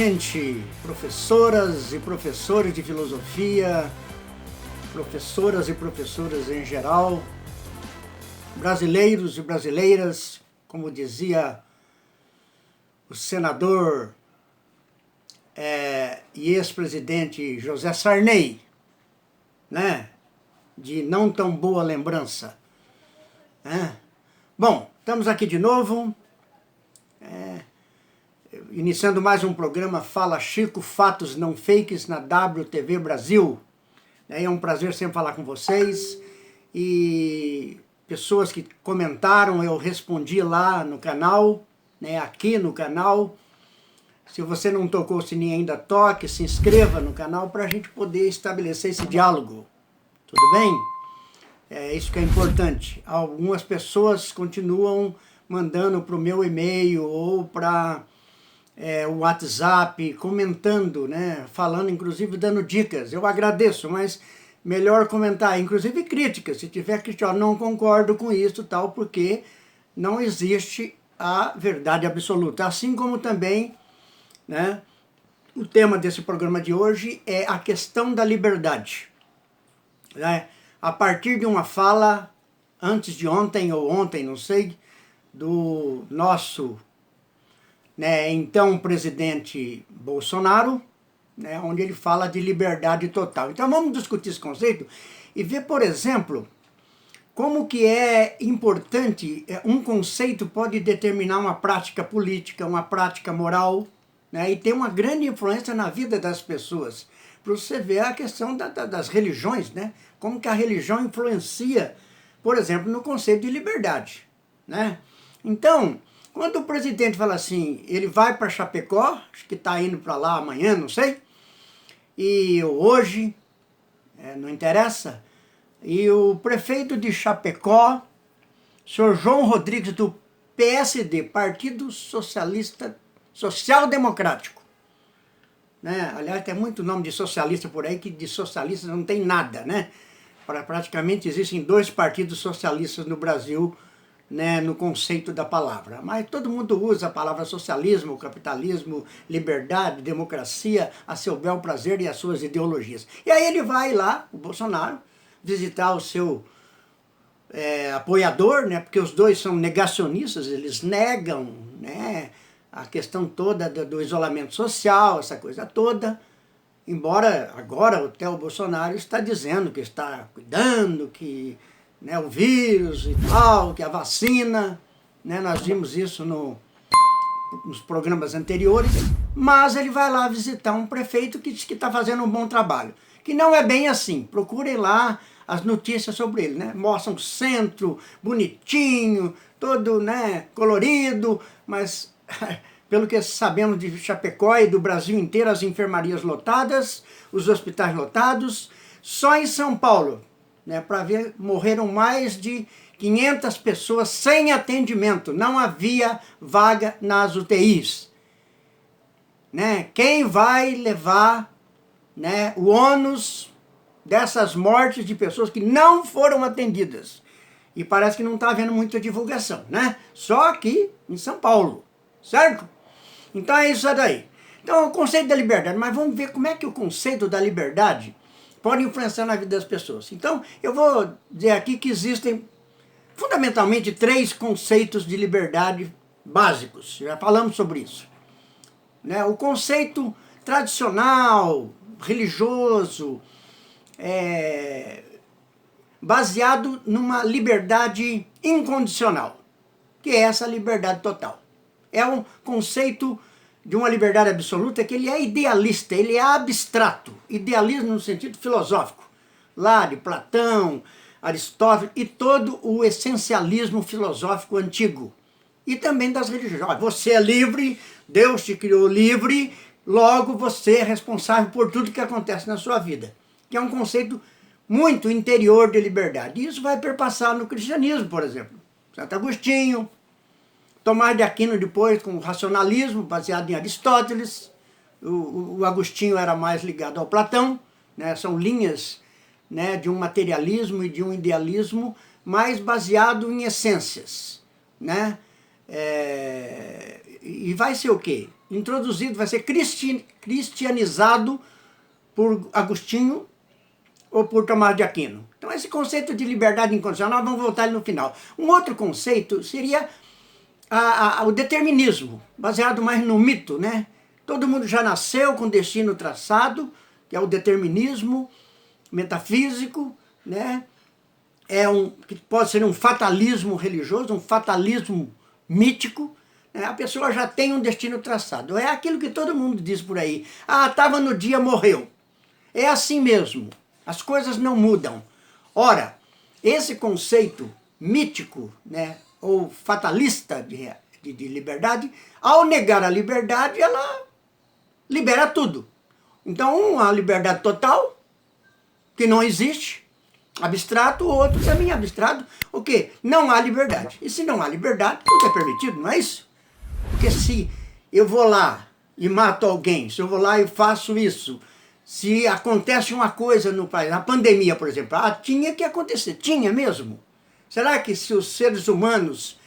gente, professoras e professores de filosofia, professoras e professoras em geral, brasileiros e brasileiras, como dizia o senador e ex-presidente José Sarney, né? De não tão boa lembrança. Bom, estamos aqui de novo, iniciando mais um programa Fala Chico, Fatos Não Fakes na WTV Brasil. É um prazer sempre falar com vocês e pessoas que comentaram, eu respondi lá no canal, aqui no canal. Se você não tocou o sininho ainda, toque, se inscreva no canal para a gente poder estabelecer esse diálogo. Tudo bem? É isso que é importante. Algumas pessoas continuam mandando para o meu e-mail ou para o WhatsApp, comentando, falando, inclusive dando dicas. Eu agradeço, mas melhor comentar, inclusive críticas. Se tiver crítica, não concordo com isso, tal, porque não existe a verdade absoluta. Assim como também, o tema desse programa de hoje é a questão da liberdade. A partir de uma fala, antes de ontem ou ontem, não sei, do nosso então presidente Bolsonaro, onde ele fala de liberdade total. Então vamos discutir esse conceito e ver, por exemplo, como que é importante, um conceito pode determinar uma prática política, uma prática moral, e tem uma grande influência na vida das pessoas. Para você ver a questão das religiões, como que a religião influencia, por exemplo, no conceito de liberdade. Então, quando o presidente fala assim, ele vai para Chapecó, acho que está indo para lá amanhã, não sei, e hoje, não interessa, e o prefeito de Chapecó, senhor João Rodrigues, do PSD, Partido Socialista Social Democrático, aliás, tem muito nome de socialista por aí, que de socialista não tem nada, Praticamente existem 2 partidos socialistas no Brasil, no conceito da palavra. Mas todo mundo usa a palavra socialismo, capitalismo, liberdade, democracia, a seu bel prazer e as suas ideologias. E aí ele vai lá, o Bolsonaro, visitar o seu apoiador, porque os dois são negacionistas, eles negam a questão toda do isolamento social, essa coisa toda. Embora agora até o Bolsonaro está dizendo que está cuidando, que o vírus e tal, que a vacina, nós vimos isso nos programas anteriores, mas ele vai lá visitar um prefeito que diz que está fazendo um bom trabalho, que não é bem assim. Procurem lá as notícias sobre ele, mostram o centro bonitinho, todo colorido, mas pelo que sabemos de Chapecó e do Brasil inteiro, as enfermarias lotadas, os hospitais lotados. Só em São Paulo, para ver, morreram mais de 500 pessoas sem atendimento. Não havia vaga nas UTIs. Quem vai levar o ônus dessas mortes de pessoas que não foram atendidas? E parece que não está havendo muita divulgação, Só aqui em São Paulo, certo? Então é isso daí. Então o conceito da liberdade, mas vamos ver como é que o conceito da liberdade pode influenciar na vida das pessoas. Então eu vou dizer aqui que existem fundamentalmente 3 conceitos de liberdade básicos. Já falamos sobre isso. O conceito tradicional, religioso, baseado numa liberdade incondicional, que é essa liberdade total. É um conceito de uma liberdade absoluta que ele é idealista, ele é abstrato. Idealismo no sentido filosófico. Lá de Platão, Aristóteles e todo o essencialismo filosófico antigo. E também das religiões. Você é livre, Deus te criou livre, logo você é responsável por tudo que acontece na sua vida. Que é um conceito muito interior de liberdade. E isso vai perpassar no cristianismo, por exemplo. Santo Agostinho, Tomás de Aquino depois com o racionalismo, baseado em Aristóteles. O Agostinho era mais ligado ao Platão, são linhas de um materialismo e de um idealismo mais baseado em essências. e vai ser o quê? Introduzido, vai ser cristianizado por Agostinho ou por Tomás de Aquino. Então esse conceito de liberdade incondicional, vamos voltar ali no final. Um outro conceito seria o determinismo, baseado mais no mito, né? Todo mundo já nasceu com destino traçado, que é o determinismo metafísico, né? Que pode ser um fatalismo religioso, um fatalismo mítico, né? A pessoa já tem um destino traçado. É aquilo que todo mundo diz por aí. Ah, estava no dia, morreu. É assim mesmo. As coisas não mudam. Ora, esse conceito mítico, né, ou fatalista de liberdade, ao negar a liberdade, ela libera tudo. Então, a liberdade total, que não existe, abstrato, o outro também abstrato, o quê? Não há liberdade. E se não há liberdade, tudo é permitido, não é isso? Porque se eu vou lá e mato alguém, se eu vou lá e faço isso, se acontece uma coisa no país, a pandemia, por exemplo, tinha que acontecer, tinha mesmo. Será que se os seres humanos,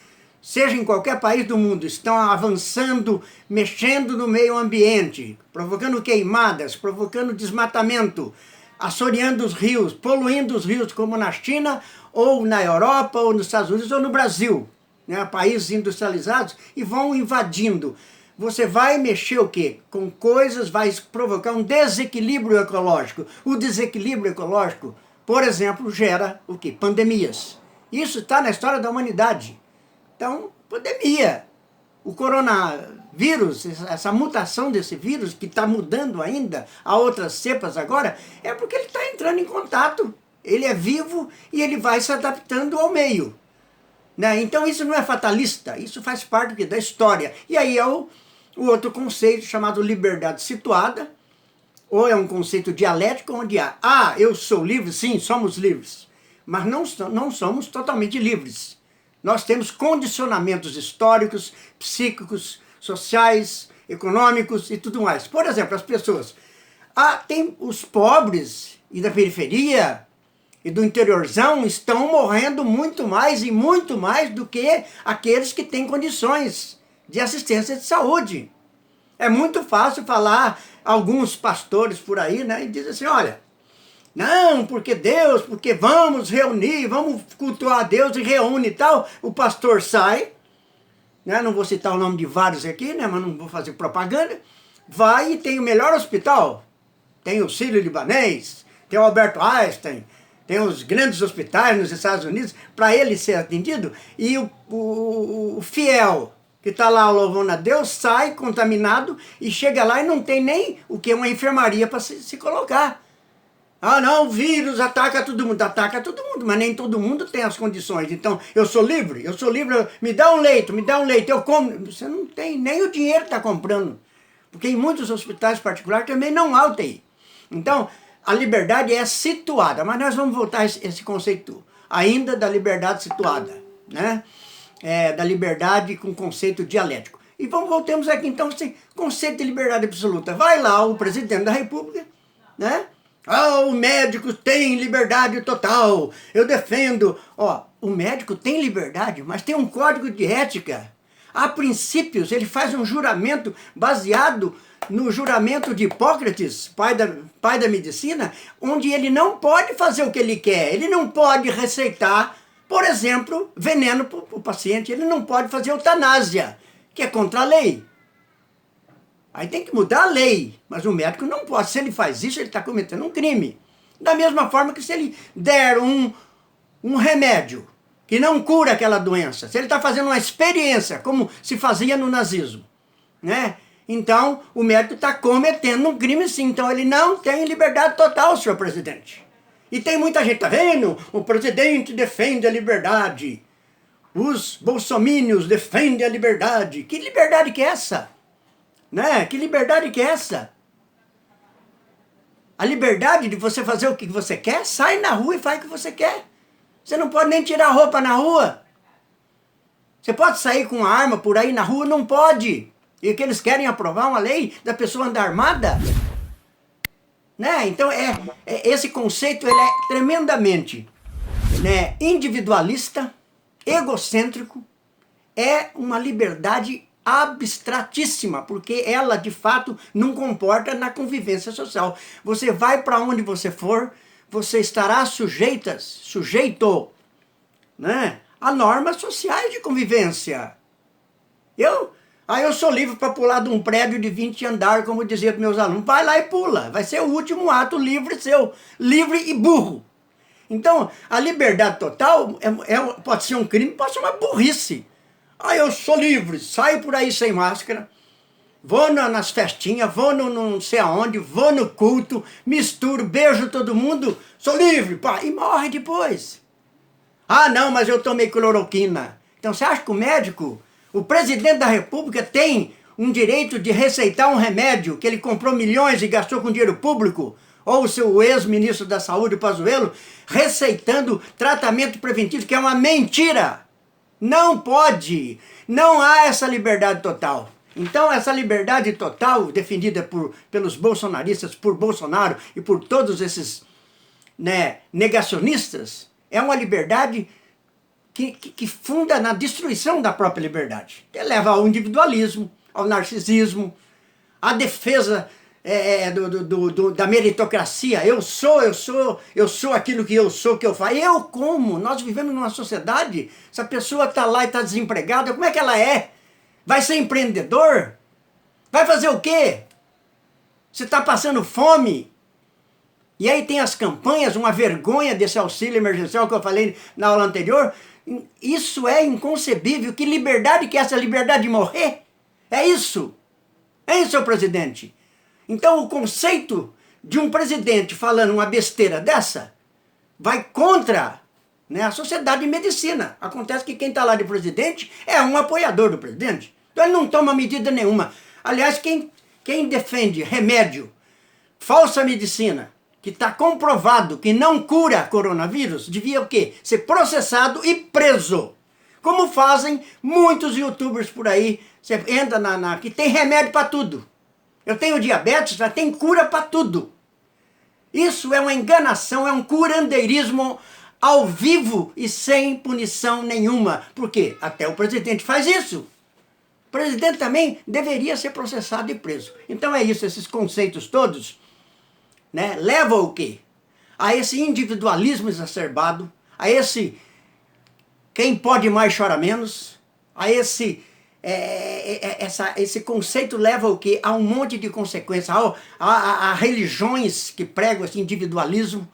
seja em qualquer país do mundo, estão avançando, mexendo no meio ambiente, provocando queimadas, provocando desmatamento, assoreando os rios, poluindo os rios, como na China, ou na Europa, ou nos Estados Unidos, ou no Brasil, né, países industrializados, e vão invadindo. Você vai mexer o quê? Com coisas, vai provocar um desequilíbrio ecológico. O desequilíbrio ecológico, por exemplo, gera o quê? Pandemias. Isso está na história da humanidade. Então, pandemia. O coronavírus, essa mutação desse vírus, que está mudando ainda a outras cepas agora, é porque ele está entrando em contato. Ele é vivo e ele vai se adaptando ao meio. Né? Então isso não é fatalista, isso faz parte da história. E aí é o outro conceito chamado liberdade situada, ou é um conceito dialético onde eu sou livre, sim, somos livres, mas não somos totalmente livres. Nós temos condicionamentos históricos, psíquicos, sociais, econômicos e tudo mais. Por exemplo, as pessoas, tem os pobres e da periferia e do interiorzão estão morrendo muito mais e muito mais do que aqueles que têm condições de assistência de saúde. É muito fácil falar alguns pastores por aí, né, e dizem assim, olha, não, porque Deus, porque vamos reunir, vamos cultuar a Deus e reúne e tal. O pastor sai, né, não vou citar o nome de vários aqui, né, mas não vou fazer propaganda, vai e tem o melhor hospital, tem o Sírio-Libanês, tem o Albert Einstein, tem os grandes hospitais nos Estados Unidos, para ele ser atendido, e o fiel que está lá louvando a Deus, sai contaminado e chega lá e não tem nem o que uma enfermaria para se colocar. Ah não, o vírus ataca todo mundo, mas nem todo mundo tem as condições. Então, eu sou livre, me dá um leito, eu como. Você não tem, nem o dinheiro está comprando. Porque em muitos hospitais particulares também não há UTI. Então, a liberdade é situada, mas nós vamos voltar a esse conceito ainda da liberdade situada, né? Da liberdade com conceito dialético. E voltemos aqui então esse conceito de liberdade absoluta. Vai lá o presidente da República, né? O médico tem liberdade total, eu defendo. O médico tem liberdade, mas tem um código de ética. Há princípios, ele faz um juramento baseado no juramento de Hipócrates, pai da medicina, onde ele não pode fazer o que ele quer. Ele não pode receitar, por exemplo, veneno para o paciente. Ele não pode fazer eutanásia, que é contra a lei. Aí tem que mudar a lei, mas o médico não pode. Se ele faz isso, ele está cometendo um crime. Da mesma forma que se ele der um remédio que não cura aquela doença, se ele está fazendo uma experiência, como se fazia no nazismo, né? Então, o médico está cometendo um crime sim. Então, ele não tem liberdade total, senhor presidente. E tem muita gente, tá vendo? O presidente defende a liberdade. Os bolsomínios defendem a liberdade. Que liberdade que é essa? Né? Que liberdade que é essa? A liberdade de você fazer o que você quer, sai na rua e faz o que você quer. Você não pode nem tirar a roupa na rua. Você pode sair com uma arma por aí na rua? Não pode. E que eles querem aprovar uma lei da pessoa andar armada? Né? Então, esse conceito ele é tremendamente, né, individualista, egocêntrico, é uma liberdade abstratíssima, porque ela, de fato, não comporta na convivência social. Você vai para onde você for, você estará sujeito, né, a normas sociais de convivência. Eu sou livre para pular de um prédio de 20 andares, como dizia para meus alunos. Vai lá e pula, vai ser o último ato livre seu, livre e burro. Então, a liberdade total pode ser um crime, pode ser uma burrice. Eu sou livre, saio por aí sem máscara, vou nas festinhas, vou no não sei aonde, vou no culto, misturo, beijo todo mundo, sou livre, pá, e morre depois. Não, mas eu tomei cloroquina. Então você acha que o médico, o presidente da República tem um direito de receitar um remédio que ele comprou milhões e gastou com dinheiro público? Ou o seu ex-ministro da Saúde, Pazuello, receitando tratamento preventivo, que é uma mentira. Não pode. Não há essa liberdade total. Então, essa liberdade total, defendida pelos bolsonaristas, por Bolsonaro e por todos esses, né, negacionistas, é uma liberdade que funda na destruição da própria liberdade. Que leva ao individualismo, ao narcisismo, à defesa da meritocracia. Eu sou aquilo que eu sou, que eu faço. Eu como? Nós vivemos numa sociedade, se a pessoa está lá e está desempregada, como é que ela é? Vai ser empreendedor? Vai fazer o quê? Você está passando fome? E aí tem as campanhas, uma vergonha desse auxílio emergencial que eu falei na aula anterior. Isso é inconcebível. Que liberdade que é essa? Liberdade de morrer? É isso? É isso, senhor presidente? Então o conceito de um presidente falando uma besteira dessa vai contra, né, a sociedade de medicina. Acontece que quem está lá de presidente é um apoiador do presidente. Então ele não toma medida nenhuma. Aliás, quem defende remédio, falsa medicina, que está comprovado que não cura coronavírus, devia o quê? Ser processado e preso. Como fazem muitos youtubers por aí. Você entra que tem remédio para tudo. Eu tenho diabetes, já tem cura para tudo. Isso é uma enganação, é um curandeirismo ao vivo e sem punição nenhuma. Por quê? Até o presidente faz isso. O presidente também deveria ser processado e preso. Então é isso, esses conceitos todos, né, levam ao quê? A esse individualismo exacerbado, a esse quem pode mais chora menos, a esse conceito leva o quê? A um monte de consequências, a religiões que pregam esse individualismo,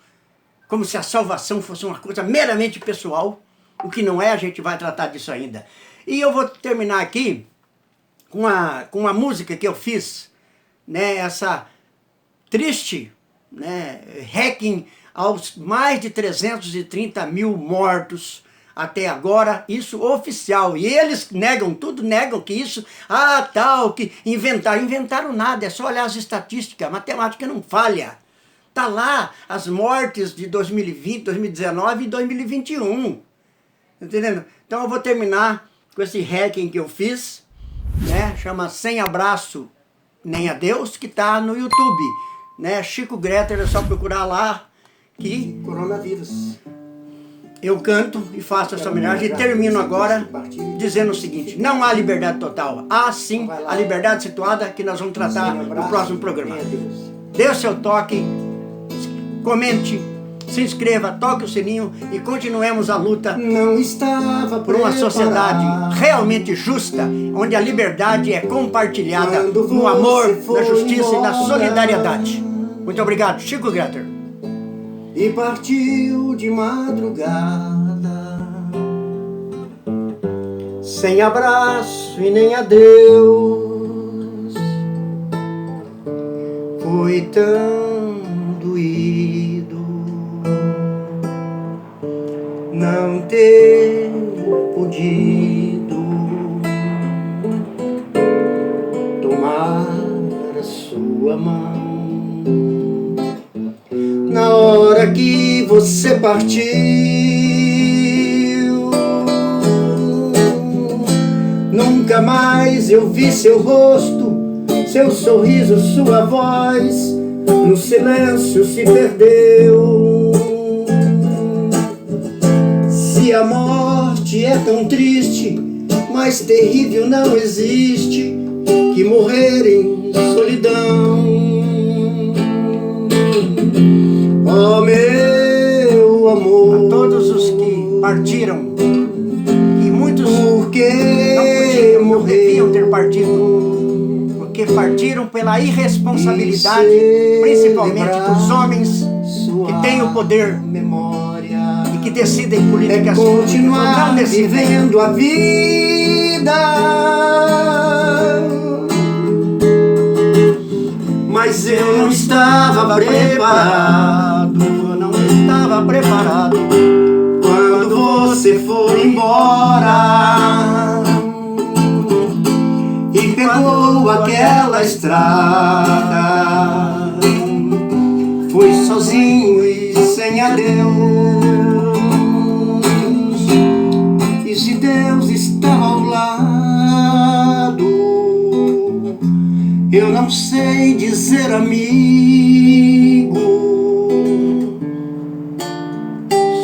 como se a salvação fosse uma coisa meramente pessoal, o que não é, a gente vai tratar disso ainda. E eu vou terminar aqui com uma música que eu fiz, né, essa triste, né, requiem aos mais de 330 mil mortos, até agora, isso oficial. E eles negam que isso, que inventaram nada, é só olhar as estatísticas, a matemática não falha. Está lá as mortes de 2020, 2019 e 2021. Entendendo? Então eu vou terminar com esse hacking que eu fiz, né? Chama Sem Abraço Nem Adeus, que está no YouTube. Né? Chico Greter, é só procurar lá que coronavírus. Eu canto e faço essa homenagem e termino agora dizendo o seguinte: não há liberdade total, há sim a liberdade situada, que nós vamos tratar no próximo programa. Dê o seu toque, comente, se inscreva, toque o sininho e continuemos a luta por uma sociedade realmente justa, onde a liberdade é compartilhada no amor, na justiça e na solidariedade. Muito obrigado, Chico Greter. E partiu de madrugada, sem abraço e nem adeus. Foi tão doído não ter podido tomar a sua mão na hora que você partiu. Nunca mais eu vi seu rosto, seu sorriso, sua voz, no silêncio se perdeu. Se a morte é tão triste, mais terrível não existe que morrer em solidão. Oh, meu amor, a todos os que partiram, e muitos não deviam ter partido, porque partiram pela irresponsabilidade, principalmente dos homens que têm o poder e que decidem políticas públicas. Continuar vivendo a vida, mas eu não estava preparado. Eu não estava preparado quando você foi embora e pegou aquela estrada. Foi sozinho e sem adeus. E se Deus estava ao lado, eu não sei dizer, amigo.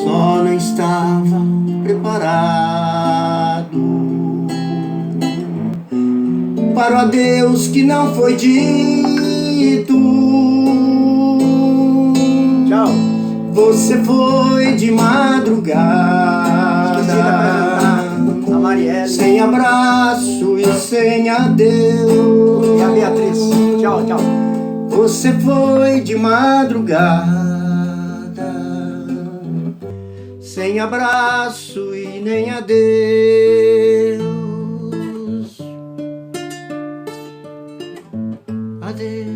Só não estava preparado para o adeus que não foi dito. Tchau. Você foi de madrugada, a Marielle, sem abraço e sem adeus. e a Beatriz. Tchau, tchau. Você foi de madrugada, sem abraço e nem adeus. Adeus.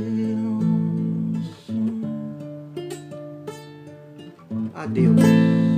Adeus.